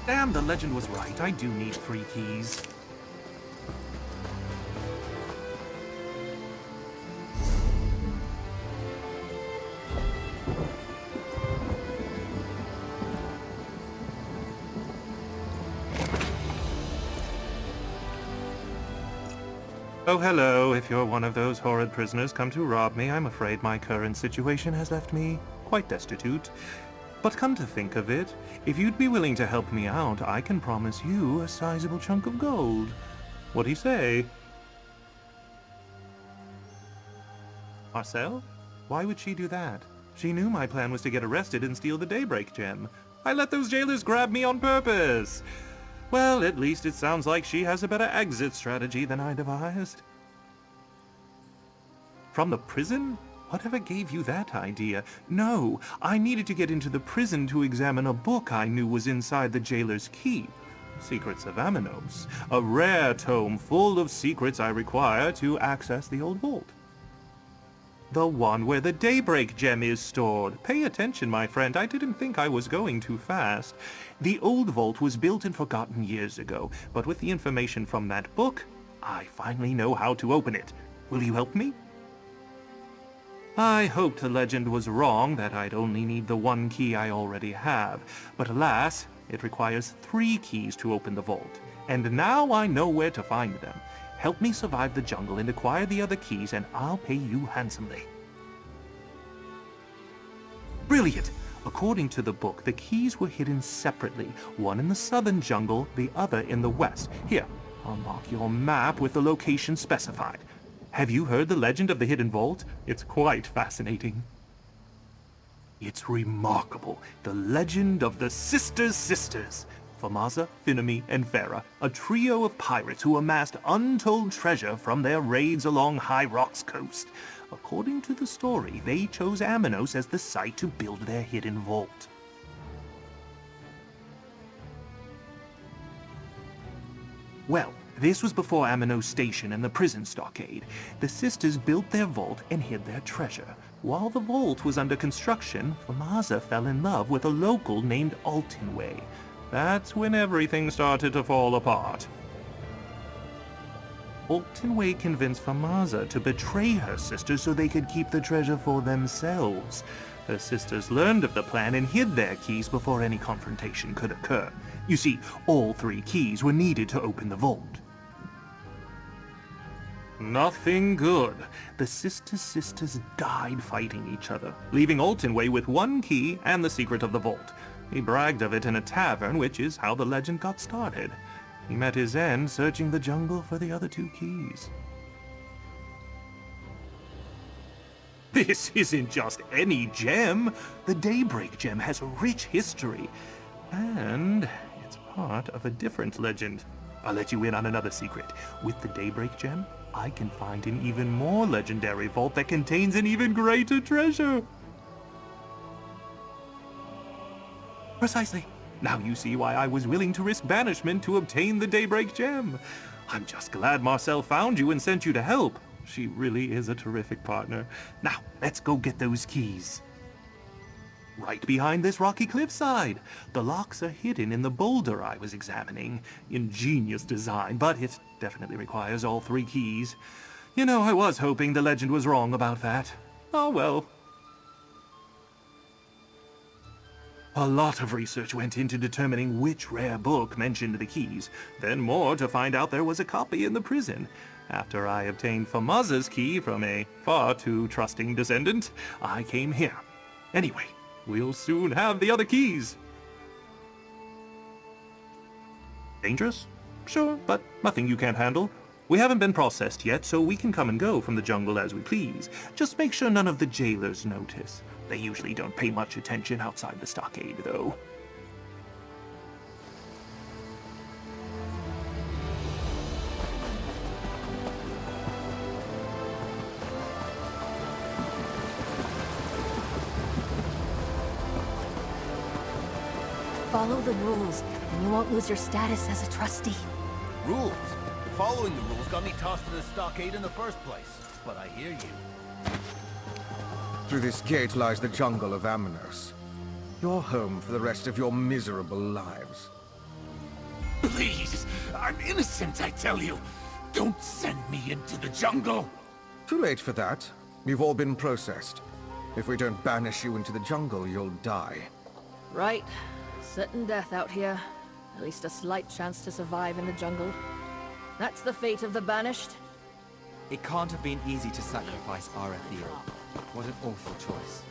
Damn, the legend was right. I do need 3 keys. Oh, hello. If you're one of those horrid prisoners come to rob me, I'm afraid my current situation has left me quite destitute. But come to think of it, if you'd be willing to help me out, I can promise you a sizable chunk of gold. What do you say? Marcel? Why would she do that? She knew my plan was to get arrested and steal the Daybreak Gem. I let those jailers grab me on purpose. Well, at least it sounds like she has a better exit strategy than I devised. From the prison? Whatever gave you that idea? No, I needed to get into the prison to examine a book I knew was inside the jailer's keep. Secrets of Amanos, a rare tome full of secrets I require to access the old vault. The one where the Daybreak Gem is stored. Pay attention, my friend. I didn't think I was going too fast. The old vault was built and forgotten years ago, but with the information from that book, I finally know how to open it. Will you help me? I hoped the legend was wrong, that I'd only need the 1 key I already have, but alas, it requires 3 keys to open the vault, and now I know where to find them. Help me survive the jungle and acquire the other keys, and I'll pay you handsomely. Brilliant! According to the book, the keys were hidden separately, one in the southern jungle, the other in the west. Here, I'll mark your map with the location specified. Have you heard the legend of the hidden vault? It's quite fascinating. It's remarkable. The legend of the Sisters. Famaza, Finami, and Farah, a trio of pirates who amassed untold treasure from their raids along High Rock's coast. According to the story, they chose Amanos as the site to build their hidden vault. Well, this was before Amanos Station and the prison stockade. The sisters built their vault and hid their treasure. While the vault was under construction, Famaza fell in love with a local named Altinway. That's when everything started to fall apart. Altinway convinced Famaza to betray her sisters so they could keep the treasure for themselves. Her sisters learned of the plan and hid their keys before any confrontation could occur. You see, all 3 keys were needed to open the vault. Nothing good. The sisters died fighting each other, leaving Altinway with 1 key and the secret of the vault. He bragged of it in a tavern, which is how the legend got started. He met his end searching the jungle for the other 2 keys. This isn't just any gem. The Daybreak Gem has a rich history, and it's part of a different legend. I'll let you in on another secret. With the Daybreak Gem, I can find an even more legendary vault that contains an even greater treasure. Precisely. Now you see why I was willing to risk banishment to obtain the Daybreak Gem. I'm just glad Marcel found you and sent you to help. She really is a terrific partner. Now, let's go get those keys. Right behind this rocky cliffside. The locks are hidden in the boulder I was examining. Ingenious design, but it definitely requires all 3 keys. You know, I was hoping the legend was wrong about that. Oh well. A lot of research went into determining which rare book mentioned the keys, then more to find out there was a copy in the prison. After I obtained Famaza's key from a far too trusting descendant, I came here. Anyway, we'll soon have the other keys. Dangerous? Sure, but nothing you can't handle. We haven't been processed yet, so we can come and go from the jungle as we please. Just make sure none of the jailers notice. They usually don't pay much attention outside the stockade, though. Follow the rules, and you won't lose your status as a trustee. Rules? Following the rules got me tossed in the stockade in the first place. But I hear you. Through this gate lies the jungle of Amanos. Your home for the rest of your miserable lives. Please! I'm innocent, I tell you! Don't send me into the jungle! Too late for that. You've all been processed. If we don't banish you into the jungle, you'll die. Right. Certain death out here. At least a slight chance to survive in the jungle. That's the fate of the banished. It can't have been easy to sacrifice Arethiel. What an awful choice.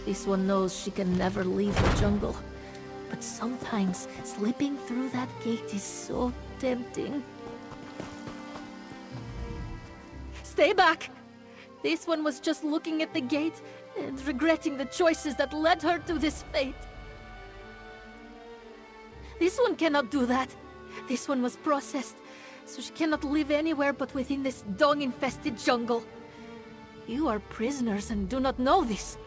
This one knows she can never leave the jungle. But sometimes, slipping through that gate is so tempting. Stay back! This one was just looking at the gate and regretting the choices that led her to this fate. This one cannot do that. This one was processed, so she cannot live anywhere but within this dung-infested jungle. You are prisoners and do not know this.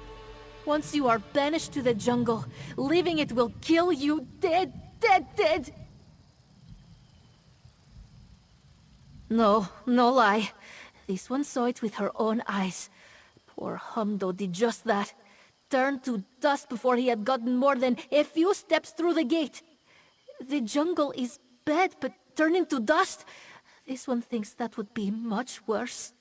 Once you are banished to the jungle, leaving it will kill you dead, dead, dead! No, no lie. This one saw it with her own eyes. Poor Humdo did just that. Turned to dust before he had gotten more than a few steps through the gate. The jungle is bad, but turning to dust? This one thinks that would be much worse.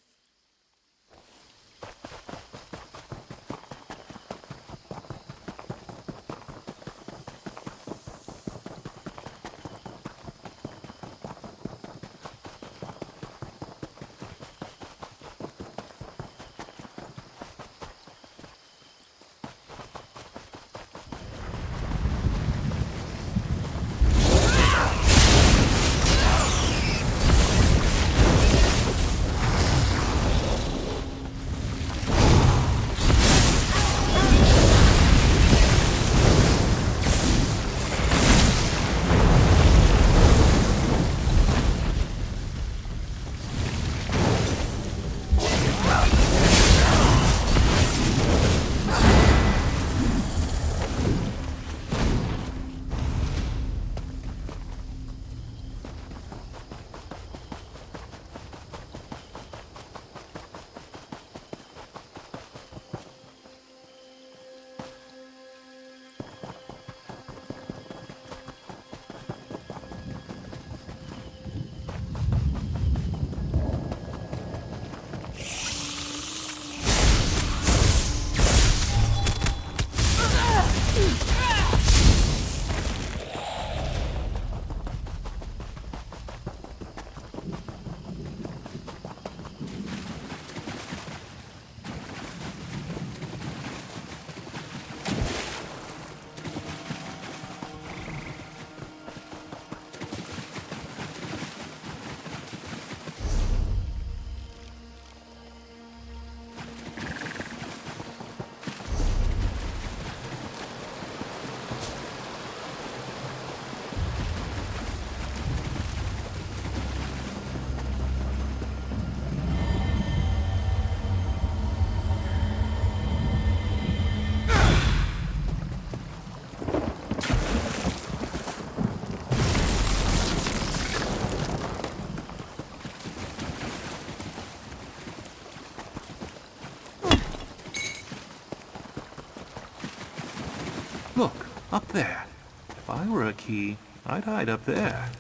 Look, up there. If I were a key, I'd hide up there.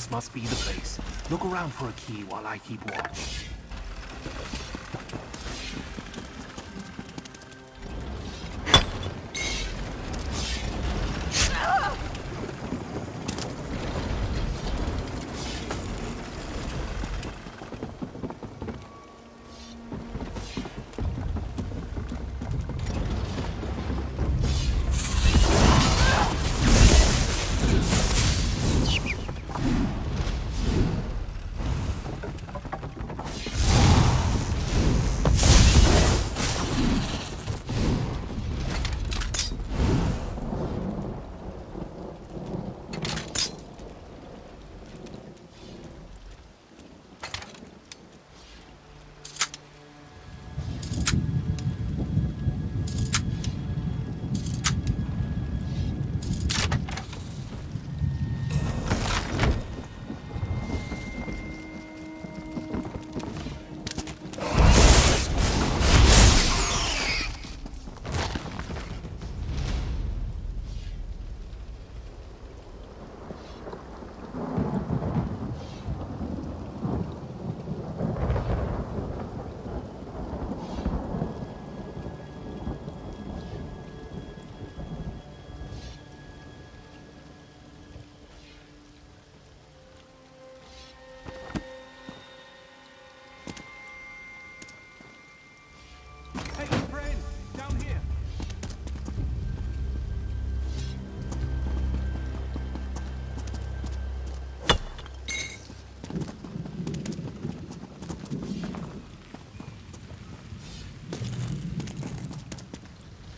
This must be the place. Look around for a key while I keep watch.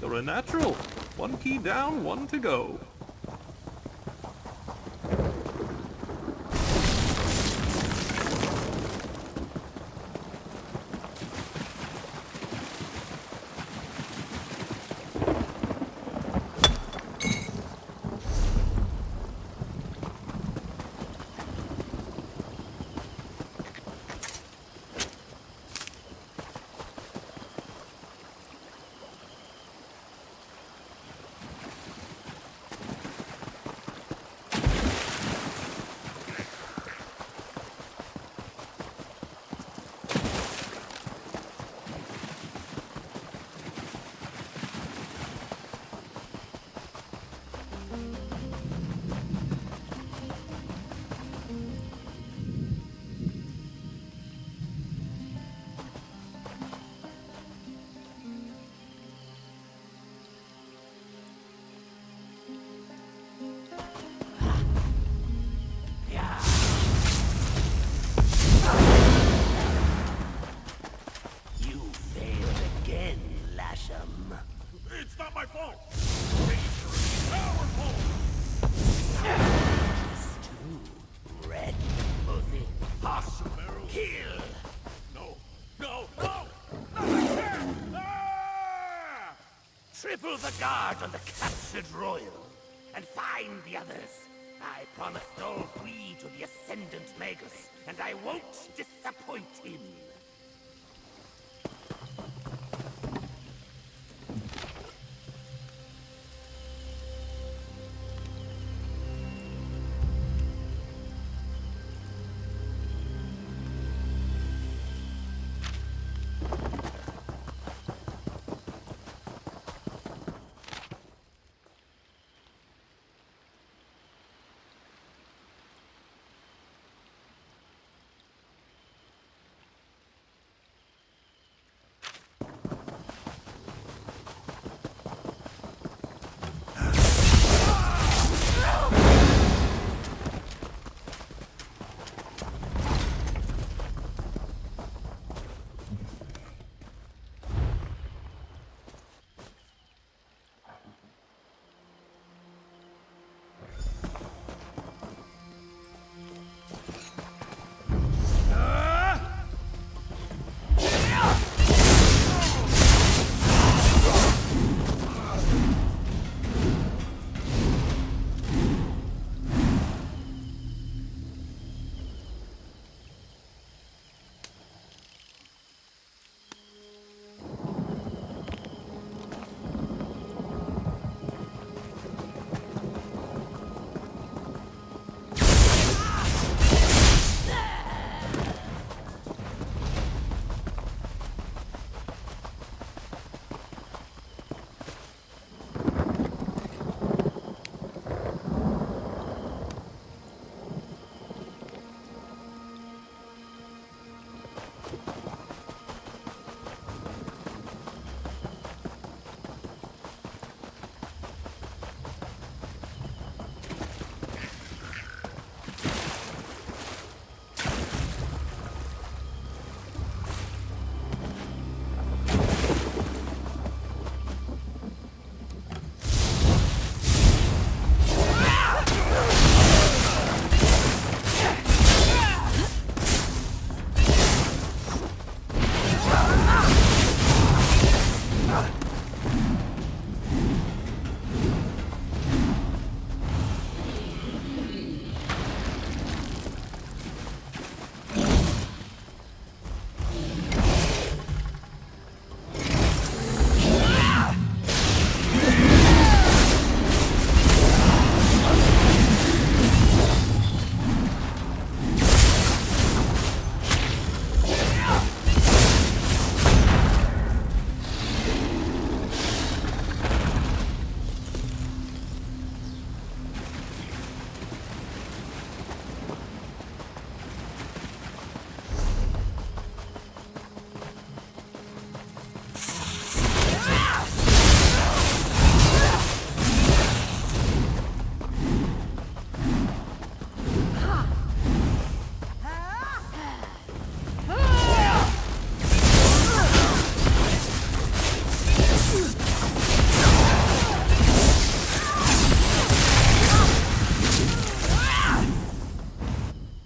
You're a natural. One key down, one to go. It's not my fault! Nature is powerful! Red pussy. Hashimeru! Kill! No! No! No! Not again! Ah! Triple the guard on the captured royal. And find the others. I promised all three to the Ascendant Magus, and I won't disappoint him.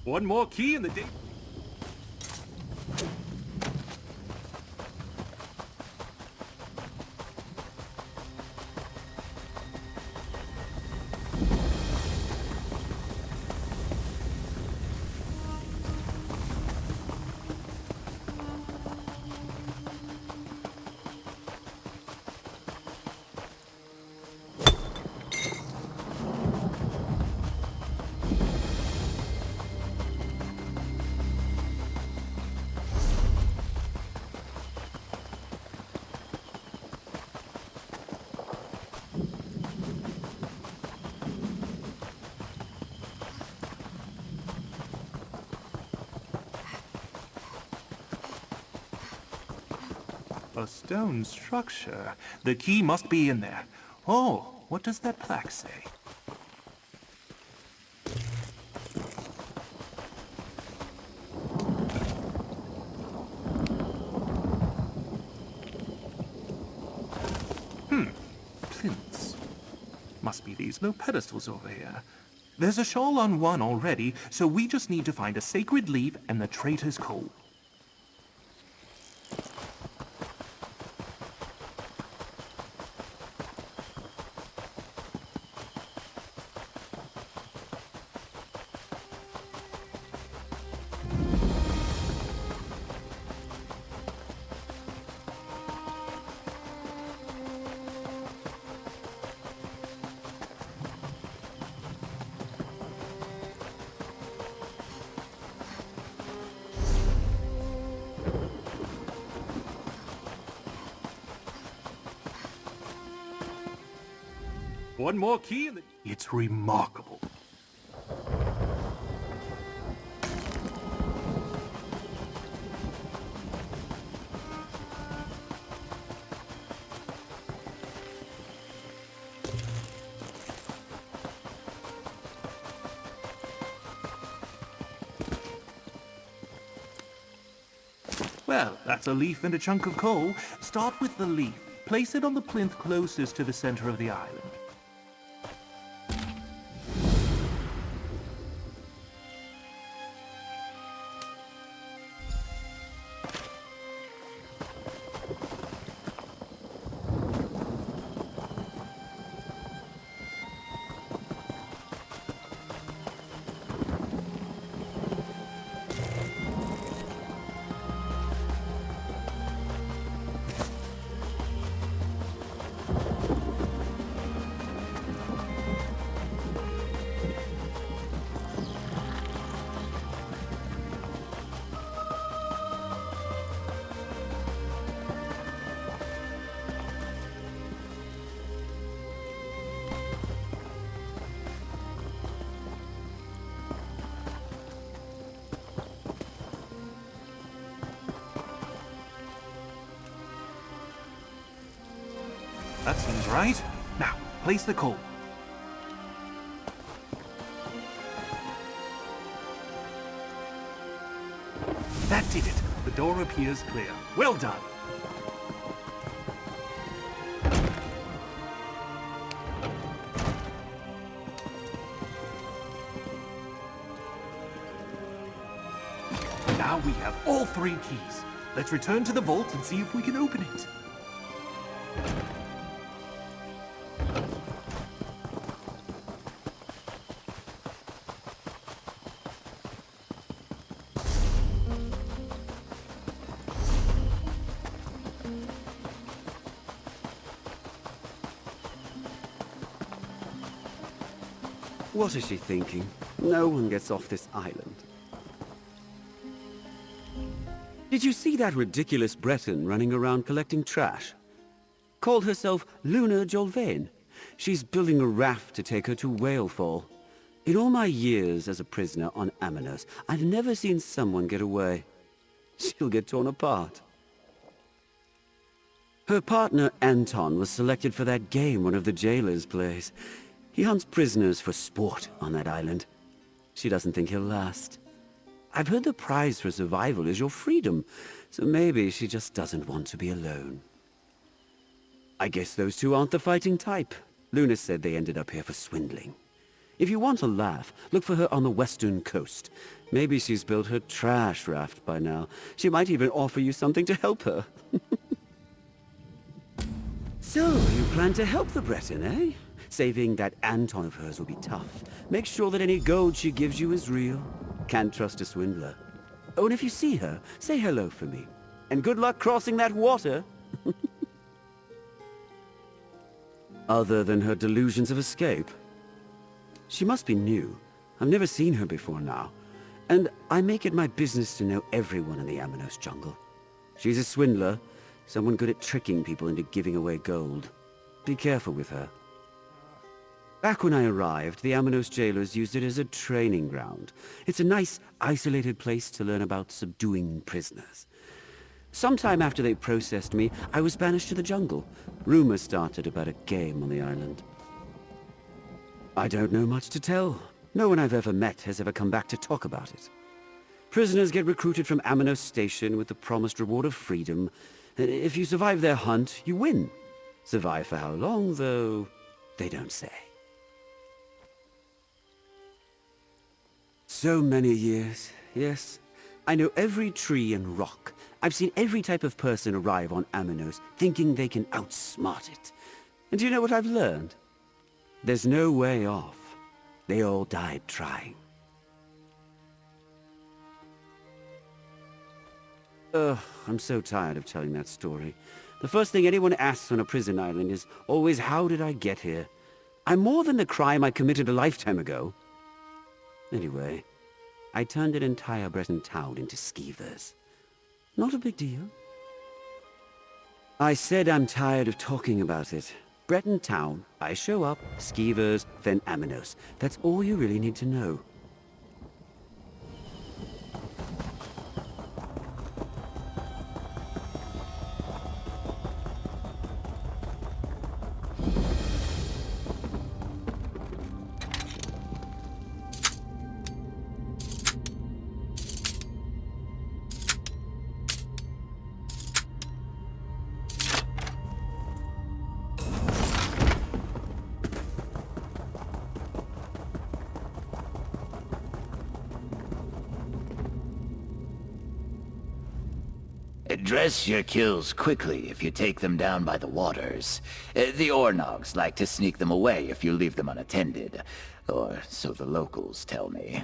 One more key in the day. A stone structure. The key must be in there. Oh, what does that plaque say? Plinths. Must be these low pedestals over here. There's a shawl on one already, so we just need to find a sacred leaf and the traitor's coal. One more key in the... It's remarkable. Well, that's a leaf and a chunk of coal. Start with the leaf. Place it on the plinth closest to the center of the island. That seems right. Now, place the coal. That did it. The door appears clear. Well done. Now we have all 3 keys. Let's return to the vault and see if we can open it. What is she thinking? No one gets off this island. Did you see that ridiculous Breton running around collecting trash? Called herself Luna Jolvain. She's building a raft to take her to Whalefall. In all my years as a prisoner on Amanos, I've never seen someone get away. She'll get torn apart. Her partner Anton was selected for that game one of the jailers plays. He hunts prisoners for sport on that island. She doesn't think he'll last. I've heard the prize for survival is your freedom, so maybe she just doesn't want to be alone. I guess those two aren't the fighting type. Luna said they ended up here for swindling. If you want a laugh, look for her on the western coast. Maybe she's built her trash raft by now. She might even offer you something to help her. So, you plan to help the Breton, eh? Saving that Anton of hers will be tough. Make sure that any gold she gives you is real. Can't trust a swindler. Oh, and if you see her, say hello for me. And good luck crossing that water. Other than her delusions of escape. She must be new. I've never seen her before now. And I make it my business to know everyone in the Amanos jungle. She's a swindler, someone good at tricking people into giving away gold. Be careful with her. Back when I arrived, the Amanos jailers used it as a training ground. It's a nice, isolated place to learn about subduing prisoners. Sometime after they processed me, I was banished to the jungle. Rumors started about a game on the island. I don't know much to tell. No one I've ever met has ever come back to talk about it. Prisoners get recruited from Amanos Station with the promised reward of freedom. If you survive their hunt, you win. Survive for how long, though, they don't say. So many years, yes. I know every tree and rock. I've seen every type of person arrive on Amanos, thinking they can outsmart it. And do you know what I've learned? There's no way off. They all died trying. Ugh, I'm so tired of telling that story. The first thing anyone asks on a prison island is always, how did I get here? I'm more than the crime I committed a lifetime ago. Anyway, I turned an entire Breton town into skeevers. Not a big deal. I said I'm tired of talking about it. Breton town, I show up, skeevers, then Amanos. That's all you really need to know. Dress your kills quickly if you take them down by the waters. The Ornogs like to sneak them away if you leave them unattended. Or so the locals tell me.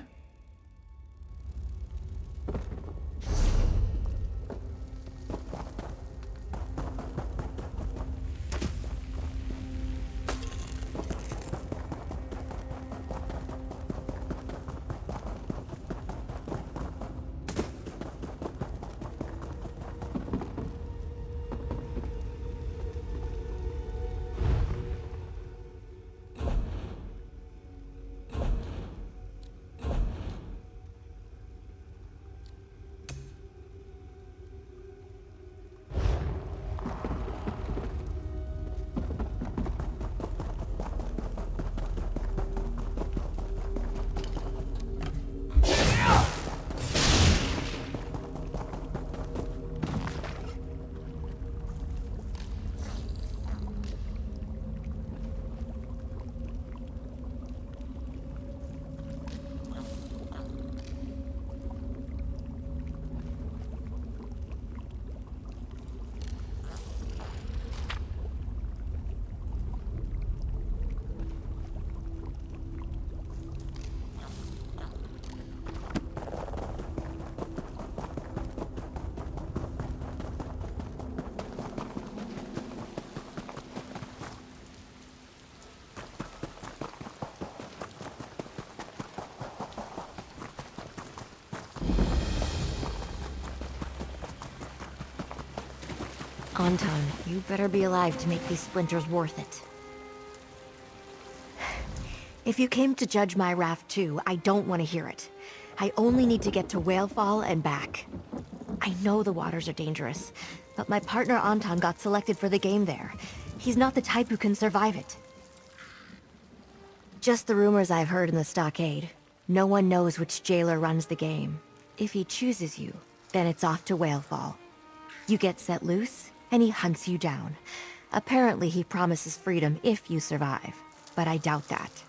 Anton, you better be alive to make these splinters worth it. If you came to judge my raft too, I don't want to hear it. I only need to get to Whalefall and back. I know the waters are dangerous, but my partner Anton got selected for the game there. He's not the type who can survive it. Just the rumors I've heard in the stockade. No one knows which jailer runs the game. If he chooses you, then it's off to Whalefall. You get set loose, and he hunts you down. Apparently he promises freedom if you survive, but I doubt that.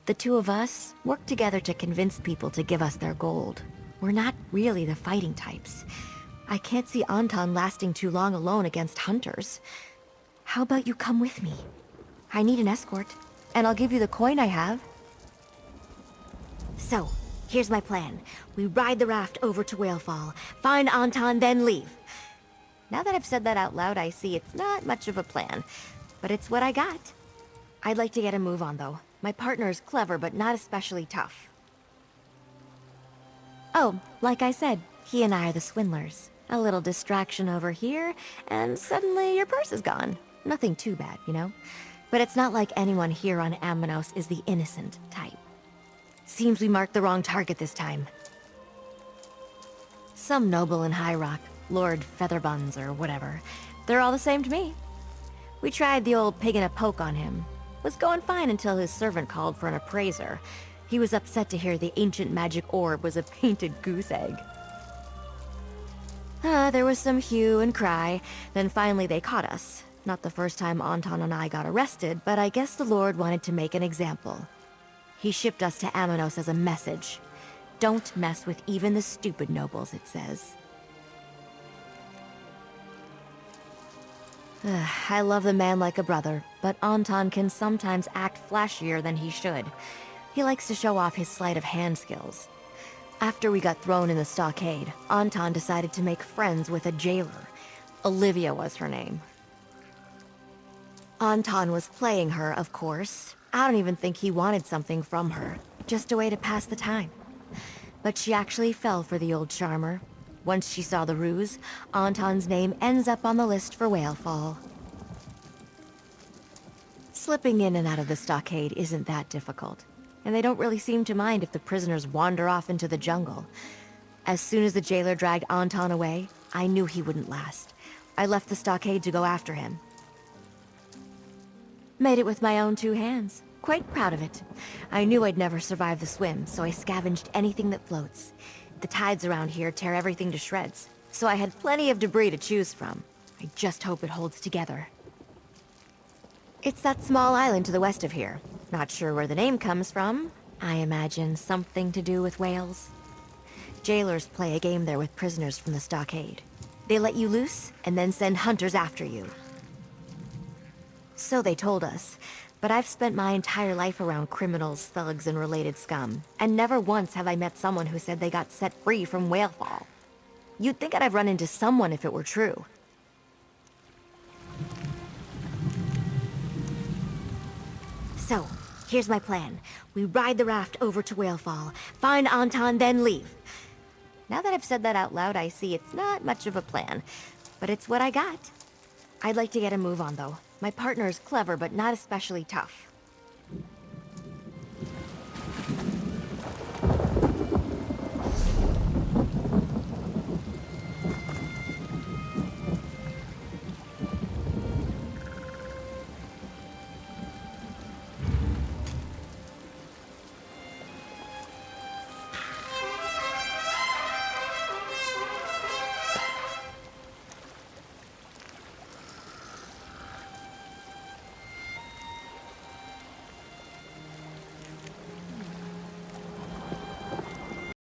The two of us work together to convince people to give us their gold. We're not really the fighting types. I can't see Anton lasting too long alone against hunters. How about you come with me? I need an escort, and I'll give you the coin I have. So, here's my plan. We ride the raft over to Whalefall, find Anton, then leave. Now that I've said that out loud, I see it's not much of a plan, but it's what I got. I'd like to get a move on, though. My partner is clever, but not especially tough. Oh, like I said, he and I are the swindlers. A little distraction over here, and suddenly your purse is gone. Nothing too bad, you know? But it's not like anyone here on Amanos is the innocent type. Seems we marked the wrong target this time. Some noble in High Rock, Lord Featherbuns or whatever. They're all the same to me. We tried the old pig in a poke on him. Was going fine until his servant called for an appraiser. He was upset to hear the ancient magic orb was a painted goose egg. There was some hue and cry, then finally they caught us. Not the first time Anton and I got arrested, but I guess the Lord wanted to make an example. He shipped us to Amanos as a message. Don't mess with even the stupid nobles, it says. I love the man like a brother, but Anton can sometimes act flashier than he should. He likes to show off his sleight of hand skills. After we got thrown in the stockade, Anton decided to make friends with a jailer. Olivia was her name. Anton was playing her, of course. I don't even think he wanted something from her. Just a way to pass the time. But she actually fell for the old charmer. Once she saw the ruse, Anton's name ends up on the list for Whalefall. Slipping in and out of the stockade isn't that difficult, and they don't really seem to mind if the prisoners wander off into the jungle. As soon as the jailer dragged Anton away, I knew he wouldn't last. I left the stockade to go after him. Made it with my own two hands. Quite proud of it. I knew I'd never survive the swim, so I scavenged anything that floats. The tides around here tear everything to shreds, so I had plenty of debris to choose from. I just hope it holds together. It's that small island to the west of here. Not sure where the name comes from. I imagine something to do with whales. Jailers play a game there with prisoners from the stockade. They let you loose, and then send hunters after you. So they told us, but I've spent my entire life around criminals, thugs, and related scum, and never once have I met someone who said they got set free from Whalefall. You'd think I'd have run into someone if it were true. So, here's my plan. We ride the raft over to Whalefall, find Anton, then leave. Now that I've said that out loud, I see it's not much of a plan, but it's what I got. I'd like to get a move on, though. My partner is clever, but not especially tough.